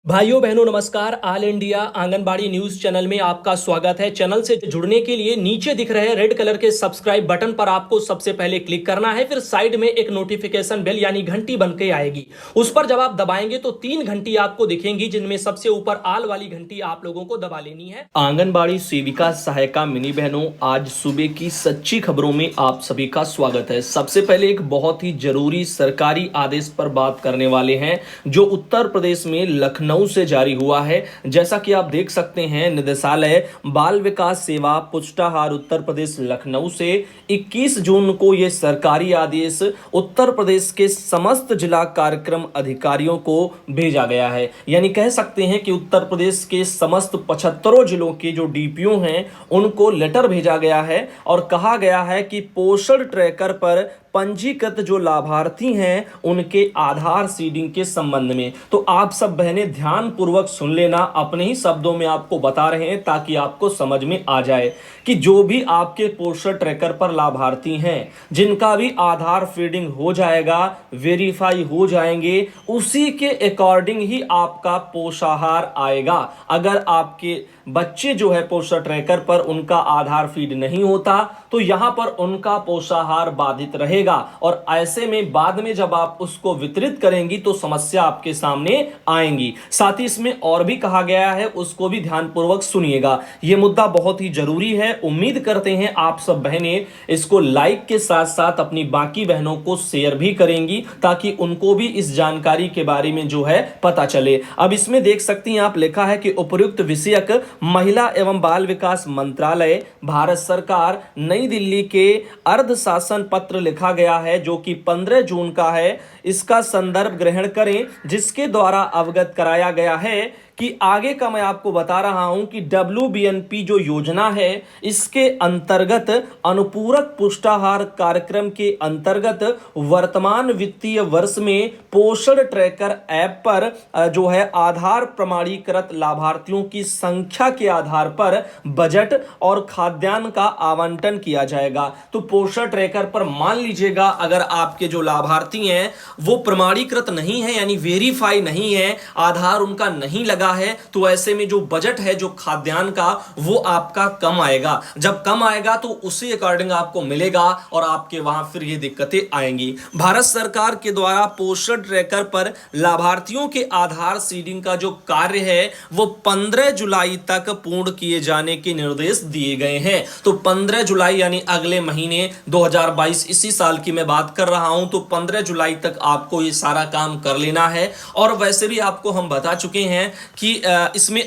भाइयों बहनों नमस्कार। All India anganwadi news channel में आपका स्वागत है। चैनल से जुड़ने के लिए नीचे दिख रहे रेड कलर के सब्सक्राइब बटन पर आपको सबसे पहले क्लिक करना है। फिर साइड में एक नोटिफिकेशन बेल यानी घंटी बन के आएगी, उस पर जब आप दबाएंगे तो 3 घंटी आपको दिखेंगी, जिनमें सबसे ऊपर आल वाली घंटी आप लोगों को दबा लेनी है। आंगनबाड़ी सेविका सहायिका मिनी बहनों, आज सुबह की सच्ची खबरों में आप सभी का स्वागत है। सबसे पहले एक बहुत ही जरूरी सरकारी आदेश पर बात करने वाले हैं जो उत्तर प्रदेश में लखनऊ से जारी हुआ है। जैसा कि आप देख सकते हैं, निदेशालय बाल विकास सेवा पुष्टाहार उत्तर प्रदेश लखनऊ से 21 जून को यह सरकारी आदेश उत्तर प्रदेश के समस्त जिला कार्यक्रम अधिकारियों को भेजा गया है। यानी कह सकते हैं कि उत्तर प्रदेश के समस्त 75 जिलों के जो डीपीओ हैं उनको लेटर भेजा गया है और कहा गया है कि पोषण ट्रैकर पर पंजीकृत जो लाभार्थी हैं उनके आधार सीडिंग के संबंध में। तो आप सब बहनें ध्यान पूर्वक सुन लेना, अपने ही शब्दों में आपको बता रहे हैं ताकि आपको समझ में आ जाए कि जो भी आपके पोषण ट्रैकर पर लाभार्थी हैं जिनका भी आधार फीडिंग हो जाएगा, वेरीफाई हो जाएंगे, उसी के अकॉर्डिंग ही आपका पोषाहार आएगा। अगर आपके बच्चे जो है पोषण ट्रैकर पर उनका आधार फीड नहीं होता तो यहां पर उनका पोषाहार बाधित रहेगा और ऐसे में बाद में जब आप उसको वितरित करेंगी तो समस्या आपके सामने आएंगी। साथ ही इसमें और भी कहा गया है, उसको भी ध्यानपूर्वक सुनिएगा। यह मुद्दा बहुत ही जरूरी है। उम्मीद करते हैं आप सब बहनें इसको लाइक के साथ साथ अपनी बाकी बहनों को शेयर भी करेंगी ताकि उनको भी इस जानकारी के बारे में जो है पता चले। अब इसमें देख सकती हैं आप, लिखा है कि उपयुक्त विषयक महिला एवं बाल विकास मंत्रालय भारत सरकार नई दिल्ली के अर्ध शासन पत्र लिखा गया है जो कि 15 जून का है। इसका संदर्भ ग्रहण करें जिसके द्वारा अवगत कराया गया है कि आगे का मैं आपको बता रहा हूं कि WBNP जो योजना है इसके अंतर्गत अनुपूरक पुष्टाहार कार्यक्रम के अंतर्गत वर्तमान वित्तीय वर्ष में पोषण ट्रैकर ऐप पर जो है आधार प्रमाणीकृत लाभार्थियों की संख्या के आधार पर बजट और खाद्यान्न का आवंटन किया जाएगा। तो पोषण ट्रैकर पर मान लीजिएगा अगर आपके जो लाभार्थी हैं वो प्रमाणीकृत नहीं है यानी वेरीफाई नहीं है, आधार उनका नहीं लगा है, तो ऐसे में जो बजट है जो खाद्यान्न का वो आपका कम आएगा। जब कम आएगा तो उसी अकॉर्डिंग आपको मिलेगा और आपके वहां फिर ये दिक्कतें आएंगी। भारत सरकार के द्वारा पोषण ट्रैकर पर लाभार्थियों के आधार सीडिंग का जो कार्य है वो 15 जुलाई तक पूर्ण किए जाने के निर्देश दिए गए हैं। तो 15 जुलाई यानी अगले महीने 2022 इसी साल की मैं बात कर रहा हूं, तो 15 जुलाई तक आपको ये सारा काम कर लेना है। और वैसे भी आपको हम बता चुके हैं कि इसमें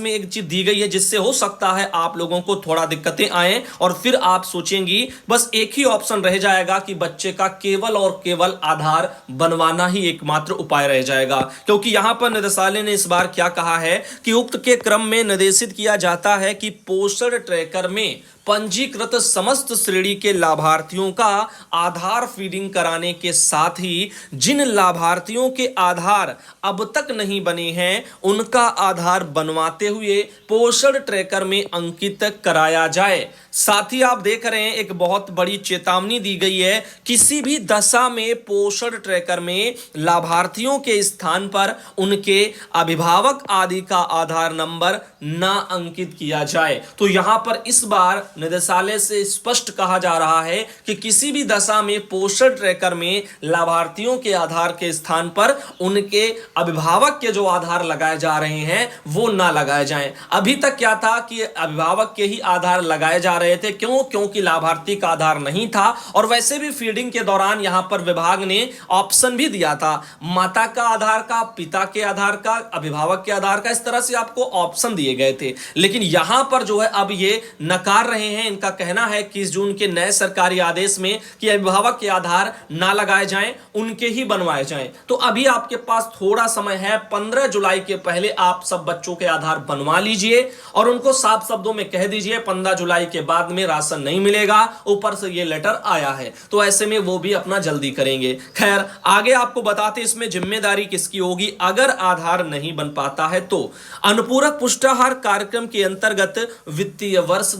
एक चीज दी गई है जिससे हो सकता है आप लोगों को थोड़ा दिक्कतें आए और फिर आप सोचेंगी बस एक ही ऑप्शन रह जाएगा कि बच्चे का केवल और केवल आधार बनवाना ही एकमात्र उपाय रह जाएगा। क्योंकि यहां पर निदेशालय ने इस बार क्या कहा है कि उक्त के क्रम में निर्देशित किया जाता है कि पोषण ट्रैकर में पंजीकृत समस्त श्रेणी के लाभार्थियों का आधार फीडिंग कराने के साथ ही जिन लाभार्थियों के आधार अब तक नहीं बने हैं उनका आधार बनवाते हुए पोषण ट्रैकर में अंकित कराया जाए। साथ ही आप देख रहे हैं एक बहुत बड़ी चेतावनी दी गई है, किसी भी दशा में पोषण ट्रैकर में लाभार्थियों के स्थान पर उनके अभिभावक आदि का आधार नंबर ना अंकित किया जाए। तो यहां पर इस बार निदेशालय से स्पष्ट कहा जा रहा है कि किसी भी दशा में पोषण ट्रैकर में लाभार्थियों के आधार के स्थान पर उनके अभिभावक के जो आधार लगाए जा रहे हैं वो ना लगाए जाएं। अभी तक क्या था कि अभिभावक के ही आधार लगाए जा रहे थे, क्योंकि लाभार्थी का आधार नहीं था। और वैसे भी फीडिंग के दौरान यहां पर विभाग ने ऑप्शन भी दिया था, माता का आधार का, पिता के आधार का, अभिभावक के आधार का, इस तरह से आपको ऑप्शन दिए गए थे। लेकिन यहां पर जो है अब ये नकार रहे हैं। इनका कहना है कि 21 जून के नए सरकारी आदेश में कि अभिभावक के आधार ना लगाए जाएं, उनके ही बनवाए जाएं। तो अभी आपके पास थोड़ा समय है, 15 जुलाई के पहले आप सब बच्चों के आधार बनवा लीजिए और उनको साफ शब्दों में कह दीजिए 15 जुलाई के बाद में राशन नहीं मिलेगा, ऊपर से ये लेटर आया है। तो ऐसे में वो भी अपना जल्दी करेंगे। खैर आगे आपको बताते इसमें जिम्मेदारी किसकी होगी अगर आधार नहीं बन पाता है। तो अनुपूरक पुष्टाहार कार्यक्रम के अंतर्गत वित्तीय वर्ष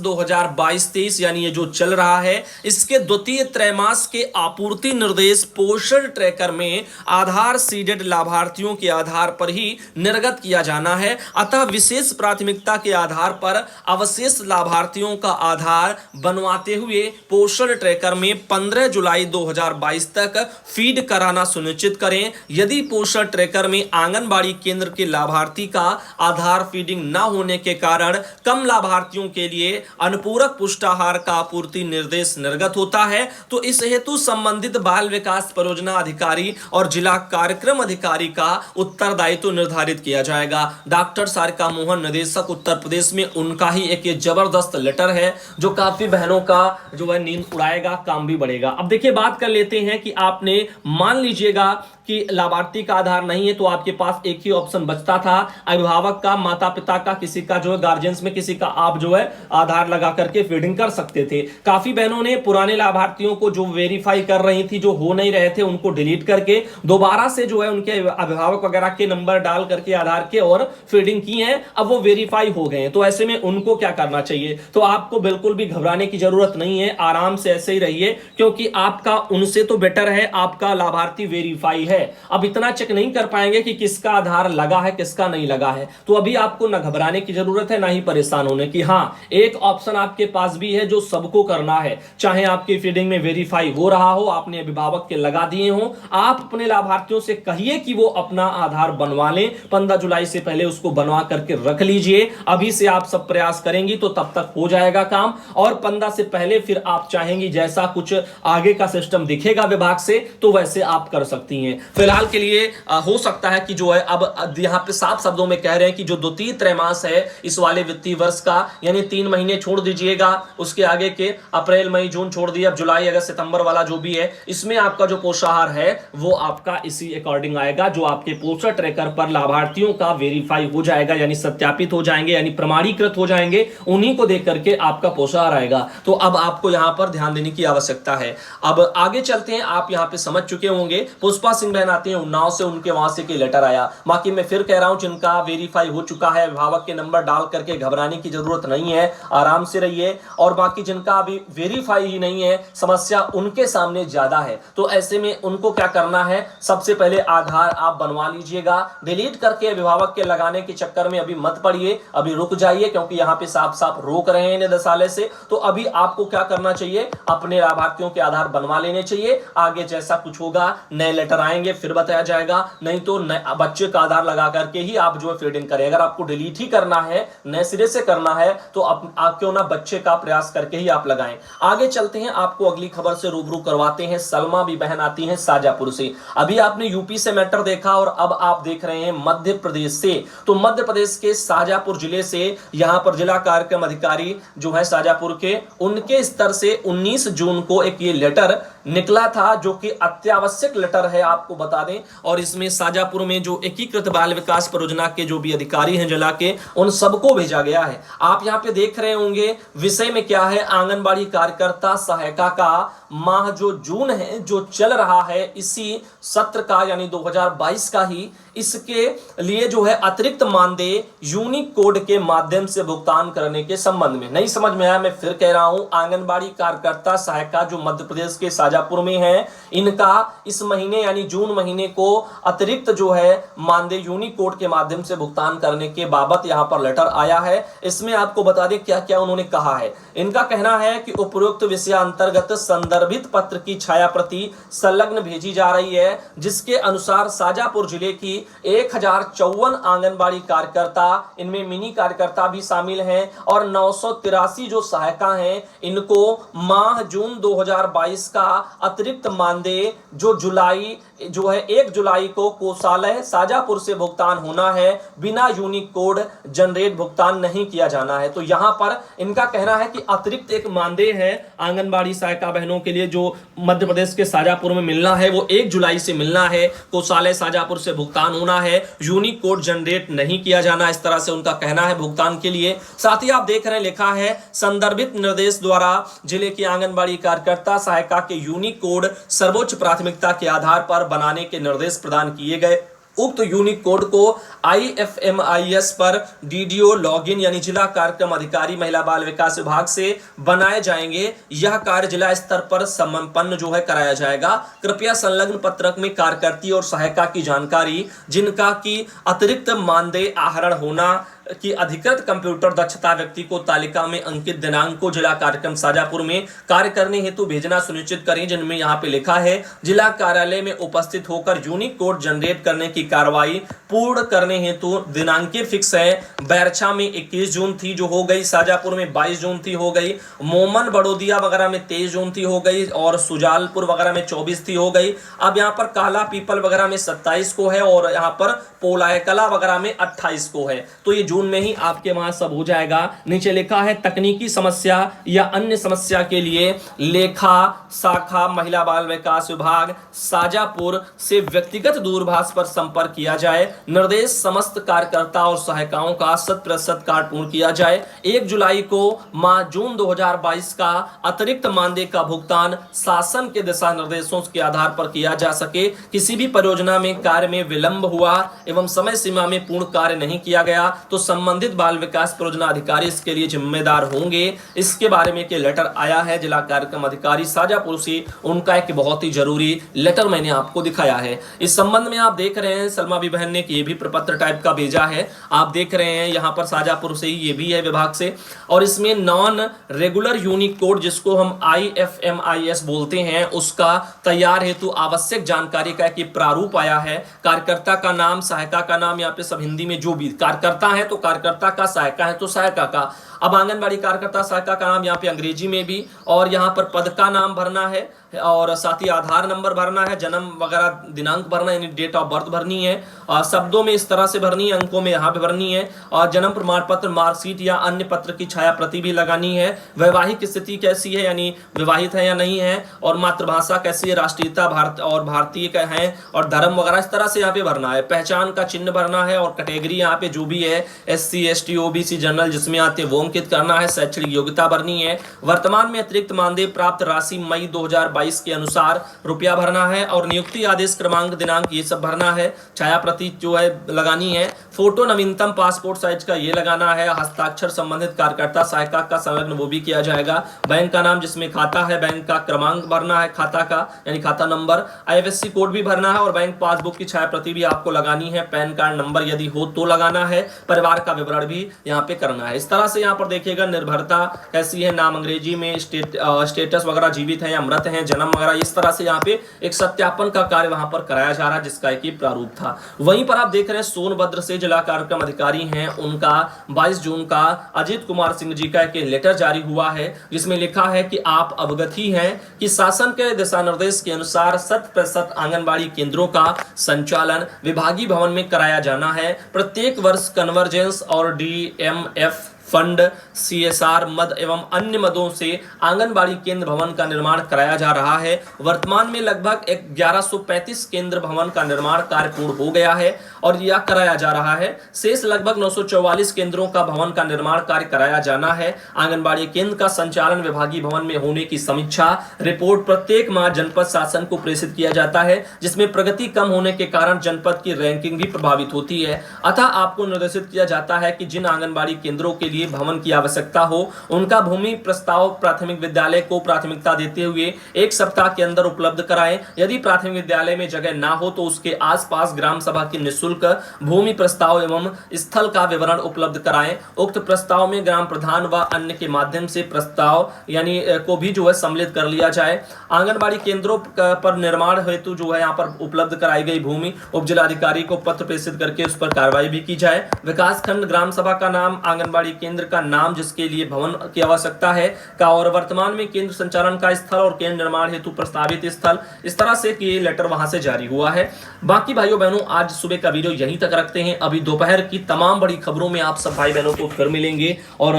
2022-23 यानी ये जो चल रहा है, इसके द्वितीय त्रैमास के आपूर्ति निर्देश पोषण ट्रैकर में आधार सीडेड लाभार्थियों के आधार पर ही निर्गत किया जाना है। अतः विशेष प्राथमिकता के आधार पर अवशेष लाभार्थियों का आधार बनवाते हुए पोषण ट्रैकर में 15 जुलाई 2022 तक फीड कराना सुनिश्चित करें। यदि पोषण ट्रैकर में आंगनबाड़ी केंद्र के लाभार्थी का आधार फीडिंग न होने के कारण कम लाभार्थियों के लिए अनुपूरक पुष्टाहार का आपूर्ति निर्देश निर्गत होता है, तो इस हेतु संबंधित बाल विकास परियोजना अधिकारी और जिला कार्यक्रम अधिकारी का उत्तरदायित्व निर्धारित किया जाएगा। डॉक्टर सारिका मोहन, निदेशक उत्तर प्रदेश में, उनका ही एक ये जबरदस्त लेटर है जो काफी बहनों का जो है नींद उड़ाएगा, काम भी बढ़ेगा। अब देखिए, बात कर लेते हैं कि आपने मान लीजिएगा कि लाभार्थी का आधार नहीं है तो आपके पास एक ही ऑप्शन बचता था, अभिभावक का, माता पिता का, किसी का जो है गार्जियंस में किसी का आप जो है आधार लगा करके फीडिंग कर सकते थे। काफी बहनों ने पुराने लाभार्थियों को जो वेरीफाई कर रही थी, जो हो नहीं रहे थे, उनको डिलीट करके दोबारा से जो है उनके अभिभावक वगैरह के नंबर डाल करके आधार के और फीडिंग की है। अब वो वेरीफाई हो गए हैं, तो ऐसे में उनको क्या करना चाहिए? तो आपको बिल्कुल भी घबराने की जरूरत नहीं है, आराम से ऐसे ही रहिए, क्योंकि आपका उनसे तो बेटर है, आपका लाभार्थी वेरीफाई है। अब इतना चेक नहीं कर पाएंगे कि किसका आधार लगा है किसका नहीं लगा है, तो अभी आपको ना घबराने की जरूरत है ना ही परेशान होने की। हाँ, एक ऑप्शन आपके पास भी है जो सबको करना है, चाहे आपकी फीडिंग में वेरीफाई हो रहा हो, आपने अभिभावक के लगा दिए हो, आप अपने लाभार्थियों से कहिए कि वो अपना आधार बनवा लें। 15 जुलाई से पहले उसको बनवा करके रख लीजिए। अभी से आप सब प्रयास करेंगी तो तब तक हो जाएगा काम, और 15 से पहले फिर आप चाहेंगी जैसा कुछ आगे का सिस्टम दिखेगा विभाग से तो वैसे आप कर सकती हैं। फिलहाल के लिए हो सकता है कि जो है अब यहां पे साफ शब्दों में कह रहे हैं कि जो द्वितीय त्रैमास है इस वाले वित्तीय वर्ष का, यानी 3 महीने छोड़ दीजिएगा, उसके आगे के अप्रैल मई जून छोड़ दिए, अब जुलाई अगस्त सितंबर वाला जो भी है, इसमें आपका जो पोषाहार है वो आपका इसी अकॉर्डिंग आएगा, जो आपके पोषण ट्रैकर पर लाभार्थियों का वेरीफाई हो जाएगा, यानी सत्यापित हो जाएंगे, यानी प्रमाणीकृत हो जाएंगे, उन्हीं को देख करके आपका पोषाहार आएगा। तो अब आपको यहां पर ध्यान देने की आवश्यकता है। अब आगे चलते हैं, आप यहां पे समझ चुके होंगे, पुष्पा सिंह बहन आती है उन्नाव से, उनके वहां से की लेटर आया। बाकी मैं फिर कह रहा हूं, जिनका वेरीफाई हो चुका है, अभिभावक के नंबर डाल करके घबराने की जरूरत नहीं है, आराम से रहिए। और बाकी जिनका अभी वेरीफाई ही नहीं है, समस्या उनके सामने ज्यादा है, तो ऐसे में उनको क्या करना है, सबसे पहले आधार आप बनवा लीजिएगा। डिलीट करके अभिभावक के लगाने के चक्कर में अभी मत पड़िए, अभी रुक जाइए, क्योंकि यहाँ पे साफ साफ रोक रहे हैं निदेशालय से। तो अभी आपको क्या करना चाहिए, अपने लाभार्थियों के आधार बनवा लेने चाहिए। आगे जैसा कुछ होगा, नए लेटर आएंगे फिर बताया जाएगा, नहीं तो बच्चे का आधार लगा करके ही आप जो है फीडिंग करें। अगर आपको डिलीट ही करना है, नए सिरे से करना है, तो आप क्यों ना बच्चे का प्रयास करके ही आप लगाएं। आगे चलते हैं, आपको अगली खबर से रूबरू करवाते हैं। सलमा भी बहन आती है शाजापुर से। अभी आपने यूपी से मैटर देखा और अब आप देख रहे हैं मध्य प्रदेश से। तो मध्य प्रदेश के शाजापुर जिले से यहां पर जिला कार्यक्रम अधिकारी जो है शाजापुर के, उनके स्तर से 19 जून को एक ये लेटर निकला था, जो कि अत्यावश्यक लेटर है, आपको बता दें। और इसमें शाजापुर में जो एकीकृत बाल विकास परियोजना के जो भी अधिकारी हैं जिला के, उन सबको भेजा गया है। आप यहां पे देख रहे होंगे, विषय में क्या है, आंगनबाड़ी कार्यकर्ता सहायिका का माह जो जून है जो चल रहा है, इसी सत्र का यानी 2022 का ही, इसके लिए जो है अतिरिक्त मानदेय यूनिक कोड के माध्यम से भुगतान करने के संबंध में। नहीं समझ में आया, मैं फिर कह रहा हूं, आंगनबाड़ी कार्यकर्ता सहायिका जो मध्य प्रदेश के शाजापुर में है, इनका इस महीने यानी जून महीने को अतिरिक्त जो है मानदेय यूनिक कोड के माध्यम से भुगतान करने के बाबत यहां पर लेटर आया है। इसमें आपको बता दें क्या क्या उन्होंने कहा है। इनका कहना है कि उपरोक्त विषय अंतर्गत संदर्भित पत्र की छाया प्रति संलग्न भेजी जा रही है, जिसके अनुसार शाजापुर जिले की 1054 आंगनबाड़ी कार्यकर्ता, इनमें मिनी कार्यकर्ता भी शामिल हैं, और 983 जो सहायिका हैं, इनको माह जून 2022 का अतिरिक्त मानदेय जो जुलाई जो है 1 जुलाई को कोषालय शाजापुर से भुगतान होना है, बिना यूनिक कोड जनरेट भुगतान नहीं किया जाना है। तो यहां पर इनका कहना है कि अतिरिक्त एक मानदेय है आंगनबाड़ी सहायिका बहनों के लिए जो मध्य प्रदेश के शाजापुर में मिलना है, वो 1 जुलाई से मिलना है, कोषालय शाजापुर से भुगतान होना है, यूनिक कोड जनरेट नहीं किया जाना, इस तरह से उनका कहना है भुगतान के लिए। साथ ही आप देख रहे हैं लिखा है, संदर्भित निर्देश द्वारा जिले की आंगनबाड़ी कार्यकर्ता सहायिका के यूनिक कोड सर्वोच्च प्राथमिकता के आधार पर बनाने के निर्देश प्रदान किए गए। उक्त यूनिक कोड को IFMIS पर DDO लॉगिन यानी जिला कार्यक्रम अधिकारी महिला बाल विकास विभाग से बनाए जाएंगे। यह कार्य जिला स्तर पर संपन्न जो है कराया जाएगा। कृपया संलग्न पत्रक में कार्यकर्ती और सहायिका की जानकारी जिनका की अतिरिक्त मानदेय आहरण होना कि अधिकृत कंप्यूटर दक्षता व्यक्ति को तालिका में अंकित दिनांक को जिला कार्यक्रम शाजापुर में कार्य करने हेतु भेजना सुनिश्चित करें, जिनमें यहाँ पे लिखा है जिला कार्यालय में उपस्थित होकर यूनिक कोड जनरेट करने की कार्रवाई पूर्ण करने हेतु दिनांकें फिक्स है। बैरछा में 21 जून थी जो हो गई, शाजापुर में 22 जून थी हो गई, मोमन बड़ोदिया वगैरह में 23 जून थी हो गई और सुजालपुर वगैरह में 24 थी हो गई। अब यहाँ पर काला पीपल वगैरह में 27 को है और यहाँ पर पोलायकला वगैरह में 28 को है। तो ये जून में ही आपके वहां सब हो जाएगा। नीचे लिखा है तकनीकी समस्या या अन्य समस्या के लिए लेखा शाखा महिला बाल विकास विभाग शाजापुर से व्यक्तिगत दूरभाष पर संपर्क किया जाए। निर्देश समस्त कार्यकर्ता और सहायिकाओं का 100% कार्य पूर्ण किया जाए। 1 जुलाई को माह जून 2022 का अतिरिक्त मानदेय का भुगतान शासन के दिशा निर्देशों के आधार पर किया जा सके। किसी भी परियोजना में कार्य में विलंब हुआ एवं समय सीमा में पूर्ण कार्य नहीं किया गया तो संबंधित बाल विकास परियोजना अधिकारी इसके लिए जिम्मेदार होंगे। इसके बारे में एक लेटर आया है जिला कार्यक्रम अधिकारी शाजापुर से, उनका एक बहुत ही जरूरी लेटर मैंने आपको दिखाया है। इस संबंध में आप देख रहे हैं सलमा भी बहन ने ये भी प्रपत्र टाइप का भेजा है, आप देख रहे हैं यहाँ पर शाजापुर से ही ये भी है विभाग से। और इसमें नॉन रेगुलर यूनिक कोड जिसको हम IFMIS बोलते हैं उसका तैयार हेतु आवश्यक जानकारी का एक प्रारूप आया है। कार्यकर्ता का नाम, सहायिका का नाम, यहाँ पे सब हिंदी में जो भी कार्यकर्ता है तो कार्यकर्ता का, सहायिका है तो सहायिका का। अब आंगनबाड़ी कार्यकर्ता सहायिका का नाम यहाँ पे अंग्रेजी में भी, और यहाँ पर पद का नाम भरना है और साथ ही आधार नंबर भरना है, जन्म वगैरह दिनांक भरना यानी डेट ऑफ बर्थ भरनी है, शब्दों में इस तरह से भरनी है, अंकों में यहाँ पे भरनी है, और जन्म प्रमाण पत्र, मार्कशीट या अन्य पत्र की छाया प्रति भी लगानी है। वैवाहिक स्थिति कैसी है यानी विवाहित है या नहीं है, और मातृभाषा कैसी है, राष्ट्रीयता भारत और भारतीय का है, और धर्म वगैरह इस तरह से यहाँ पे भरना है। पहचान का चिन्ह भरना है और कैटेगरी यहाँ पे जो भी है SC ST OBC जनरल जिसमें आते वो अंकित करना है। शैक्षणिक योग्यता भरनी है। वर्तमान में अतिरिक्त मानदेय प्राप्त राशि मई 2022 के अनुसार रुपया भरना है, और नियुक्ति आदेश क्रमांक दिनांक ये सब भरना है। छाया प्रति जो है लगानी है। फोटो नवीनतम पासपोर्ट साइज का ये लगाना है। हस्ताक्षर संबंधित कार्यकर्ता सहायिका का संलग्न वो भी किया जाएगा। बैंक का नाम जिसमें खाता है, बैंक का क्रमांक भरना है, खाता का यानी खाता नंबर, IFSC कोड भी भरना है, और बैंक पासबुक की छाया प्रति भी आपको लगानी है। पैन कार्ड नंबर यदि हो तो लगाना है। परिवार का विवरण भी यहाँ पे करना है। इस तरह से यहाँ पर देखिएगा निर्भरता कैसी है, नाम अंग्रेजी में, स्टेटस वगैरह जीवित है या मृत है, जन्म वगैरह, इस तरह से यहाँ पे एक सत्यापन का कार्य वहां पर कराया जा रहा है जिसका एक प्रारूप था। वहीं पर आप देख रहे हैं सोनभद्र से जिला कार्यक्रम अधिकारी हैं, उनका 22 जून का अजीत कुमार सिंह जी का एक लेटर जारी हुआ है जिसमें लिखा है कि आप अवगत ही हैं कि शासन के दिशा निर्देश के अनुसार 100% आंगनबाड़ी केंद्रों का संचालन विभागीय भवन में कराया जाना है। प्रत्येक वर्ष कन्वर्जेंस और DMF फंड, CSR मद एवं अन्य मदों से आंगनबाड़ी केंद्र भवन का निर्माण कराया जा रहा है। वर्तमान में लगभग 1135 केंद्र भवन का निर्माण कार्य पूर्ण हो गया है और यह कराया जा रहा है। शेष लगभग 944 केंद्रों का भवन का निर्माण कार्य कराया जाना है। आंगनबाड़ी केंद्र का संचालन विभागीय भवन में होने की समीक्षा रिपोर्ट प्रत्येक माह जनपद शासन को प्रेषित किया जाता है, जिसमें प्रगति कम होने के कारण जनपद की रैंकिंग भी प्रभावित होती है। अतः आपको निर्देशित किया जाता है कि जिन आंगनबाड़ी केंद्रों के भवन की आवश्यकता हो उनका भूमि प्रस्ताव प्राथमिक विद्यालय को प्राथमिकता देते हुए 1 सप्ताह के अंदर उपलब्ध कराएं। यदि प्राथमिक विद्यालय में जगह ना हो तो उसके आसपास ग्राम सभा की निःशुल्क भूमि प्रस्ताव एवं स्थल का विवरण उपलब्ध कराएं। उक्त प्रस्ताव में ग्राम प्रधान व अन्य के माध्यम से प्रस्ताव यानी को भी जो है सम्मिलित कर लिया जाए। आंगनबाड़ी केंद्रों पर निर्माण हेतु जो है यहाँ पर उपलब्ध कराई गई भूमि उप जिलाधिकारी को पत्र प्रेषित करके उस पर कार्रवाई भी की जाए। विकास खंड ग्राम सभा का नाम, आंगनबाड़ी केंद्र का नाम जिसके लिए भवन की आवश्यकता है का, और वर्तमान में केंद्र संचालन का स्थल और केंद्र निर्माण हेतु प्रस्तावित स्थल, इस तरह से कि लेटर वहां से जारी हुआ है। बाकी भाइयों बहनों आज सुबह का वीडियो यहीं तक रखते हैं। अभी दोपहर की तमाम बड़ी खबरों में आप सब भाई बहनों को फिर मिलेंगे और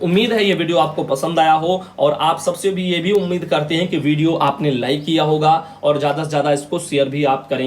उम्मीद है ये वीडियो आपको पसंद आया हो, और आप सबसे भी ये भी उम्मीद करते हैं कि वीडियो आपने लाइक किया होगा और ज्यादा से ज्यादा इसको शेयर भी आप करेंगे।